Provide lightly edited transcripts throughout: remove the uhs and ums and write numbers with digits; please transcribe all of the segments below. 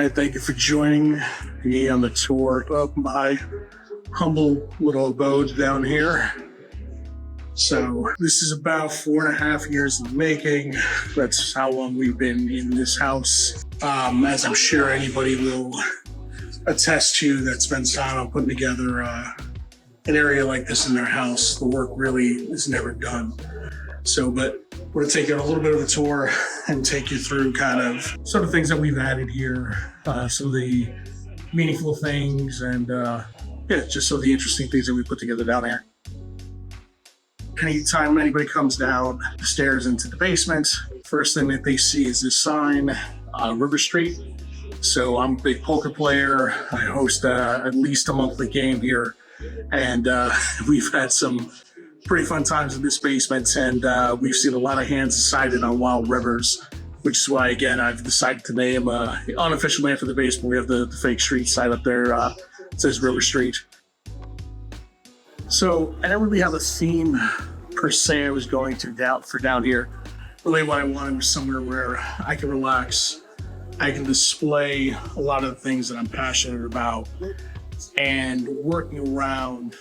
right, thank you for joining me on the tour of my humble little abode down here. So this is about 4.5 years in the making. That's how long we've been in this house. As I'm sure anybody will attest to that spends time on putting together an area like this in their house, the work really is never done. So, but we're gonna take you on a little bit of a tour and take you through kind of sort of things that we've added here, some of the meaningful things, and yeah, just some of the interesting things that we put together down here. Anytime anybody comes down the stairs into the basement, first thing that they see is this sign, River Street. So I'm a big poker player. I host at least a monthly game here, and we've had some pretty fun times in this basement, and we've seen a lot of hands decided on wild rivers, which is why, again, I've decided to name the unofficial name for the basement. We have the fake street sign up there. It says River Street. So I don't really have a theme per se I was going to down here. Really what I wanted was somewhere where I can relax, I can display a lot of the things that I'm passionate about, and working around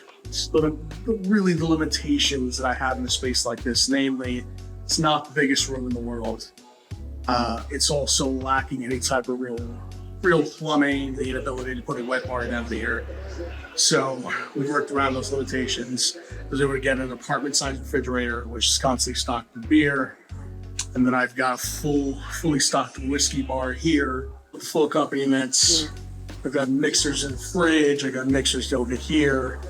really the limitations that I have in a space like this. Namely, it's not the biggest room in the world. It's also lacking any type of real plumbing, the inability to put a wet bar down here. So we worked around those limitations. I was able to get an apartment-sized refrigerator, which is constantly stocked with beer. And then I've got a fully stocked whiskey bar here with full accompaniments. I've got mixers in the fridge. I got mixers over here.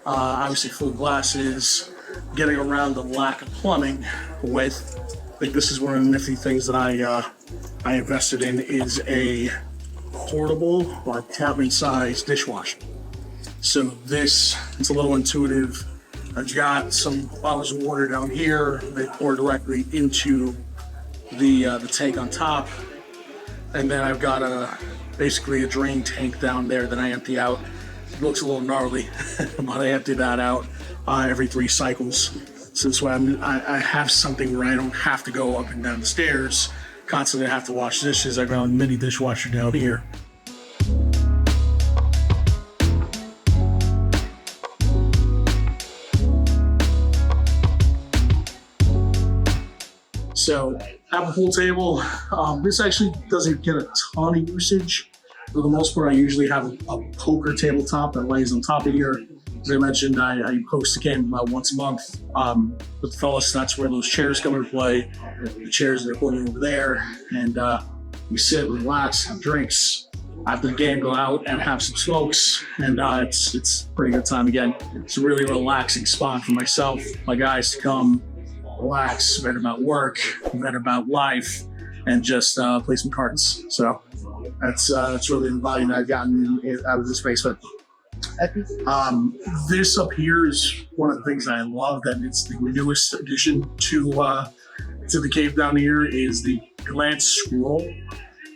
Obviously full glasses. Getting around the lack of plumbing with, I think this is one of the nifty things that I invested in, is a portable or cabinet-sized dishwasher. So this, it's a little intuitive. I've got some bottles of water down here. They pour directly into the tank on top. And then I've got basically a drain tank down there that I empty out. It looks a little gnarly, but I empty that out every 3 cycles. So this way I have something where I don't have to go up and down the stairs. Constantly have to wash dishes. I've got a mini dishwasher down here. So I have a pool table. This actually doesn't get a ton of usage. For the most part, I usually have a poker tabletop that lays on top of here. As I mentioned, I host a game about once a month with the fellas. That's where those chairs come into play. The chairs are pointing over there, and we sit, relax, have drinks. After the game, go out and have some smokes, and it's a pretty good time. Again, it's a really relaxing spot for myself, my guys to come, relax, vent about work, vent about life, and just play some cards. So that's really the value that I've gotten out of this basement. This up here is one of the things I love, that it's the newest addition to the cave down here, is the glance scroll.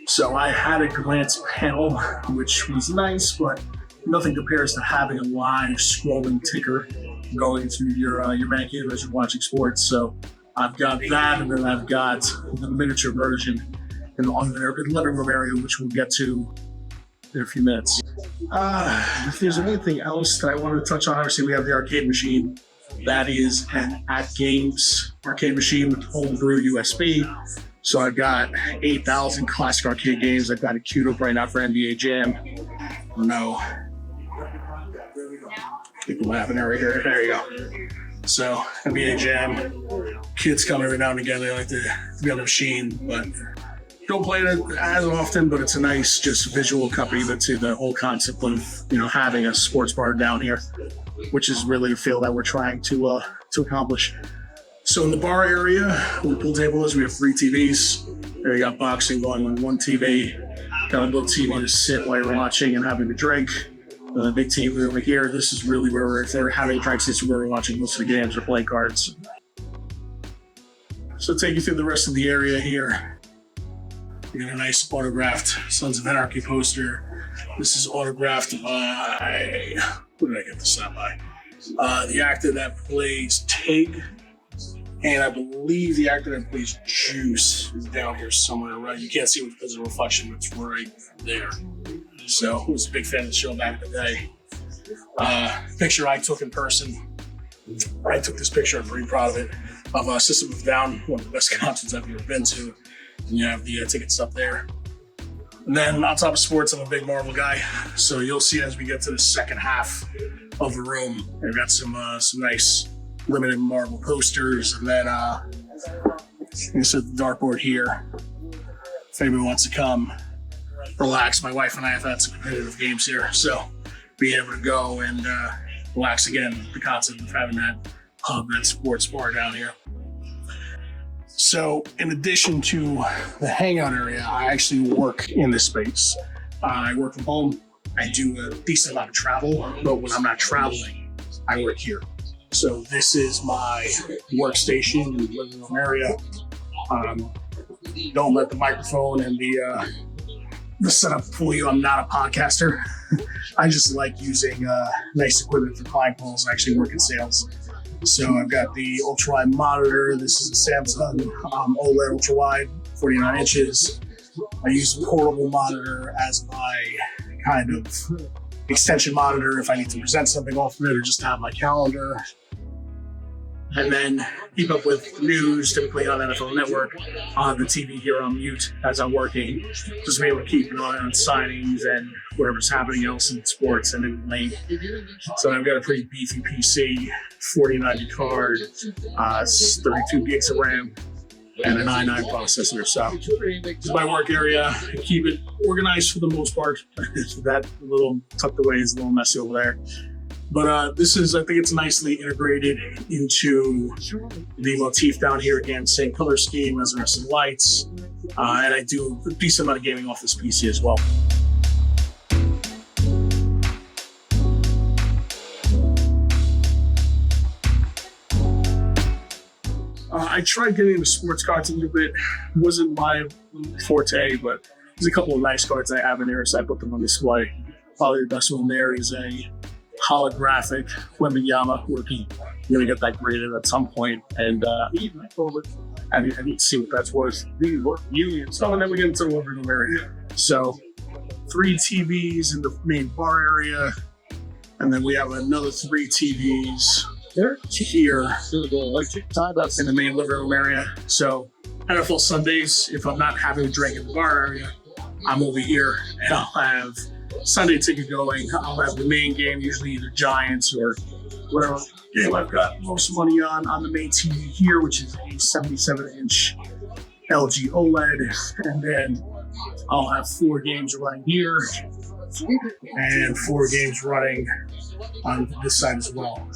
So I had a glance panel, which was nice, but nothing compares to having a live scrolling ticker going through your menu as you're watching sports. So I've got that, and then I've got the miniature version in the living room area, which we'll get to in a few minutes. If there's anything else that I wanted to touch on, obviously we have the arcade machine. That is an ATGames arcade machine with homebrew USB. So I've got 8,000 classic arcade games. I've got it queued up right now for NBA Jam. No. I think we'll have an area here. There you go. So NBA Jam. Kids come every now and again. They like to be on the machine, but don't play it as often, but it's a nice just visual accompaniment to the whole concept of, having a sports bar down here, which is really the feel that we're trying to accomplish. So in the bar area, where the pool table is, we have 3 TVs. There you got boxing going on one TV. Got a little TV to sit while you're watching and having a drink. The big TV over here. This is really where if they're having drinks, this is where we're watching most of the games or playing cards. So take you through the rest of the area here. We got a nice autographed Sons of Anarchy poster. This is autographed by, who did I get this out by? The actor that plays Tig And I believe the actor that plays Juice is down here somewhere, right? You can't see it because of the reflection, but it's right there. So I was a big fan of the show back in the day. Picture I took in person. I took this picture, I'm pretty proud of it, of System of a Down, one of the best concerts I've ever been to. And you have the tickets up there. And then on top of sports, I'm a big Marvel guy. So you'll see as we get to the second half of the room, I've got some nice limited Marvel posters. And then this is the dartboard here. If anybody wants to come relax, my wife and I have had some competitive games here. So being able to go and relax again, the concept of having that hub, that sports bar down here. So in addition to the hangout area, I actually work in this space. I work from home. I do a decent amount of travel, but when I'm not traveling, I work here. So this is my workstation in the living room area. Don't let the microphone and the setup fool you. I'm not a podcaster. I just like using nice equipment for client calls. I actually work in sales. So I've got the ultra-wide monitor. This is a Samsung OLED ultra-wide, 49 inches. I use a portable monitor as my kind of extension monitor if I need to present something off of it or just have my calendar. And then keep up with news, typically on NFL Network, on the TV here on mute as I'm working, just to be able to keep an eye on signings and whatever's happening else in sports and in the lane. So I've got a pretty beefy PC, 4090 card, 32 gigs of RAM, and an i9 processor. So this is my work area. I keep it organized for the most part. That little tucked away is a little messy over there. But this is, I think it's nicely integrated into the motif down here. Again, same color scheme as the rest of the lights. And I do a decent amount of gaming off this PC as well. I tried getting into sports cards a little bit. It wasn't my forte, but there's a couple of nice cards I have in there, so I put them on display. Probably the best one there is a holographic Wembanyama rookie. You're gonna get that graded at some point, and I need to see what that's worth. So, and then we get into the living room area. So 3 TVs in the main bar area, and then we have another 3 TVs here in the main living room area. So NFL Sundays, if I'm not having a drink in the bar area, I'm over here and I'll have Sunday ticket going. I'll have the main game, usually either Giants or whatever game I've got most money on the main TV here, which is a 77-inch LG OLED. And then I'll have 4 games running here and 4 games running on this side as well.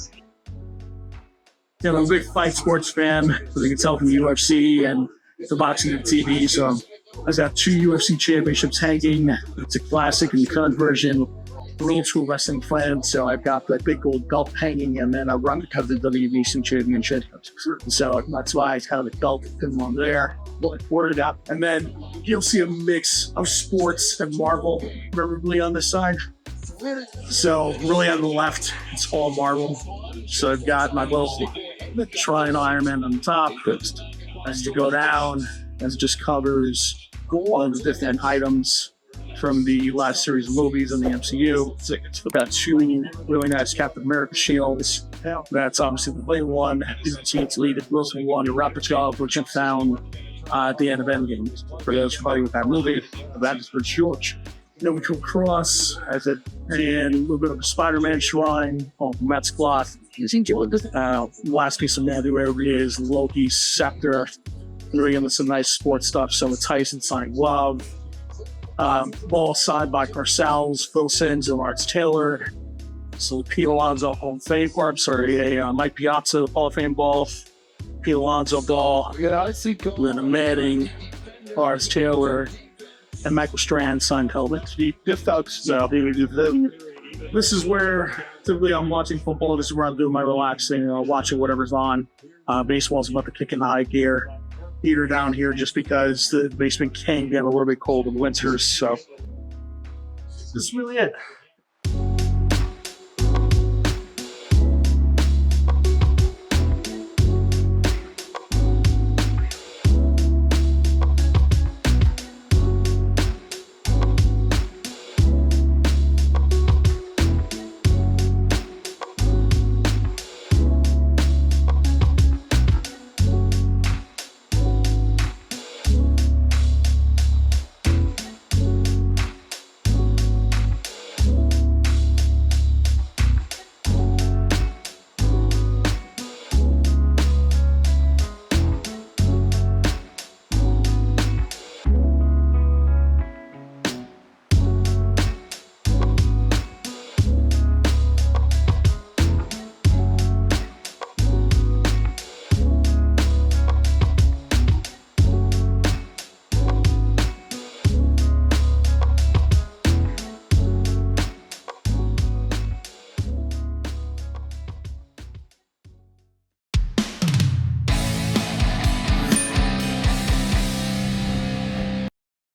Yeah, I'm a big fight sports fan, as you can tell from the UFC and the boxing and TV. So I've got 2 UFC championships hanging. It's a classic and current version. I'm an old school wrestling fan, so I've got that big gold belt hanging, and then I run to cover the WBC championship. So that's why it's kind of a belt on there. Word it up. And then you'll see a mix of sports and Marvel, preferably on this side. So really on the left, it's all Marvel. So I've got my little Shrine Iron Man on the top. As you go down, as it just covers all of the different items from the last series of movies in the MCU. It's got 2 really nice Captain America shields. That's obviously the later one. It's leaded Wilson one, your replica, which I found at the end of Endgame. For those familiar with that movie, that is for George. Then we come across as and a little bit of a Spider-Man shrine on Mets cloth. Last piece of Nebula is Loki's scepter. Bringing in some nice sports stuff. So a Tyson signed glove. Ball signed by Parcells, Wilsons, and Lawrence Taylor. So Pete Alonso Hall of Fame, a Mike Piazza Hall of Fame ball. Pete Alonso ball. Then a Manning, Lawrence Taylor, and Michael Strand signed helmet. So this is where typically I'm watching football. This is where I'm doing my relaxing, watching whatever's on. Baseball's about to kick in high gear. Heater down here just because the basement can get a little bit cold in winters. So this is really it.